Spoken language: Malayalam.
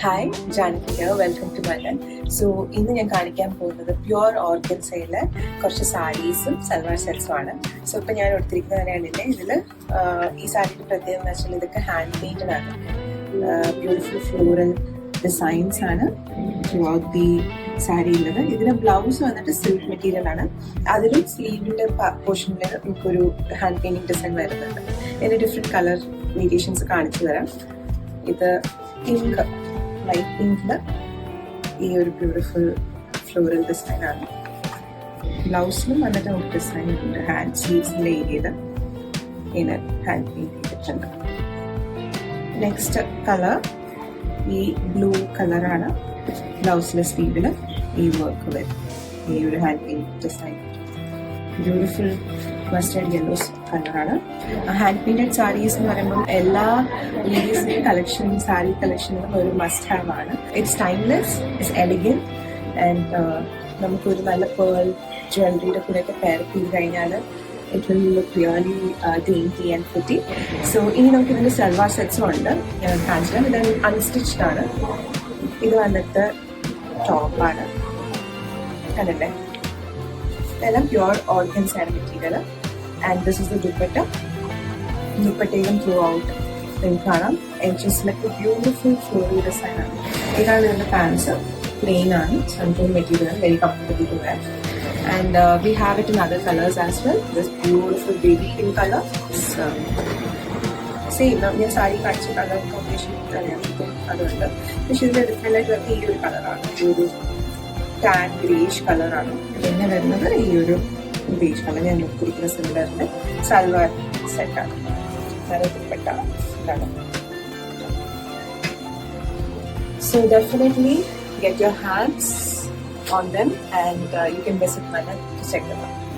Hi, Janaki here. Welcome to മലൻ. സോ ഇന്ന് ഞാൻ കാണിക്കാൻ പോകുന്നത് പ്യുവർ ഓർഗൻസയിലെ കുറച്ച് സാരീസും സൽവാർ സെറ്റ്സും ആണ്. സോ ഇപ്പം ഞാൻ എടുത്തിരിക്കുന്നത് തന്നെയാണ് ഇതിൽ ഈ സാരിയുടെ പ്രത്യേകത എന്ന് വെച്ചാൽ ഇതൊക്കെ ഹാൻഡ് പെയിന്റഡ് ആണ്. ബ്യൂട്ടിഫുൾ ഫ്ലോറൽ ഡിസൈൻസ് ആണ് ത്രൂ ഔട്ട് ദി സാരി ഉള്ളത്. ഇതിന് ബ്ലൗസ് വന്നിട്ട് സിൽക്ക് മെറ്റീരിയൽ ആണ്. അതിലും സ്ലീവിന്റെ പോർഷനിൽ നമുക്കൊരു ഹാൻഡ് പെയിന്റിംഗ് ഡിസൈൻ വരുന്നുണ്ട്. ഇതിന് ഡിഫറെന്റ് കളർ വേരിയേഷൻസ് കാണിച്ചു തരാം. ഇത് പിങ്ക്, ലൈറ്റ് പിങ്കില് ഈ ഒരു ബ്യൂട്ടിഫുൾ ഫ്ലോറൽ ഡിസൈൻ ആണ്. ബ്ലൗസിലും വന്നിട്ട് നമുക്ക് ഡിസൈൻ ഉണ്ട്. ഹാൻഡ് സ്ലീവ്സിന്റെ ഏരിയയിൽ ഇങ്ങനെ ഹാൻഡ് പെയിന്റ് ചെയ്തിട്ടുണ്ട്. നെക്സ്റ്റ് കളർ ഈ ബ്ലൂ കളറാണ്. ബ്ലൗസിലെ സ്ലീവില് ഈ വർക്ക് വരും. ഈ ഒരു hand paint design beautiful mustard yellow കളറാണ്. ഹാൻഡ് പെയിന്റഡ് സാരീസ് എന്ന് പറയുമ്പോൾ എല്ലാ ലേഡീസിന്റെ സാരി കളക്ഷനിലും ഒരു മസ്റ്റ് ഹാവ് ആണ്. It's timeless, it's elegant and നമുക്കൊരു നല്ല പേൾ ജ്വല്ലറിയുടെ കൂടെയൊക്കെ പെയർ ചെയ്ത് കഴിഞ്ഞാൽ it will look really dainty and pretty. So ഇനി നമുക്ക് ഇതിന്റെ സൽവാർ സെറ്റ്സും ഉണ്ട്. ഞാൻ കാണിച്ചാൽ ഇത് അൺസ്റ്റിച്ച്ഡ് ആണ്. ഇത് വന്നിട്ട് ടോപ്പാണ്. കണ്ടല്ലേ, ഇതെല്ലാം പ്യുവർ ഓർഗൻസ് ആണ് material. And this is the dupatta. ദുപ്പട്ടയിലും ത്രൂ ഔട്ട് നിങ്ങൾക്ക് കാണാം എഡ്ജസിലൊക്കെ ബ്യൂട്ടിഫുൾ ഫ്ലോറൽ ഡിസൈൻ ആണ്. ഇതാണ് ഇതിന്റെ പാൻസ്. പ്ലെയിൻ ആണ്, santoon material, very comfortable to wear. And we have it in other colors as well. This beautiful baby pink color. Same, ഞാൻ സാരി കാണിച്ച കളർ കോമ്പിനേഷൻ തന്നെയാണ് അതുകൊണ്ട്. പക്ഷെ ഇതിന്റെ ഡിഫറെന്റ് ആയിട്ട് വരുന്ന ഈ ഒരു കളറാണ്, ഒരു ടാൻ ഗ്രേഷ് കളറാണ്. പിന്നെ വരുന്നത് ഈ ഒരു ബേജ് കളർ. ഞാൻ കൊടുത്തിരിക്കുന്ന സിമിലറിന്റെ സൽവാർ സെറ്റാണ്. ദുപ്പട്ട ഇതാണ്. So definitely get your hands on them and you can visit Manan to check them out.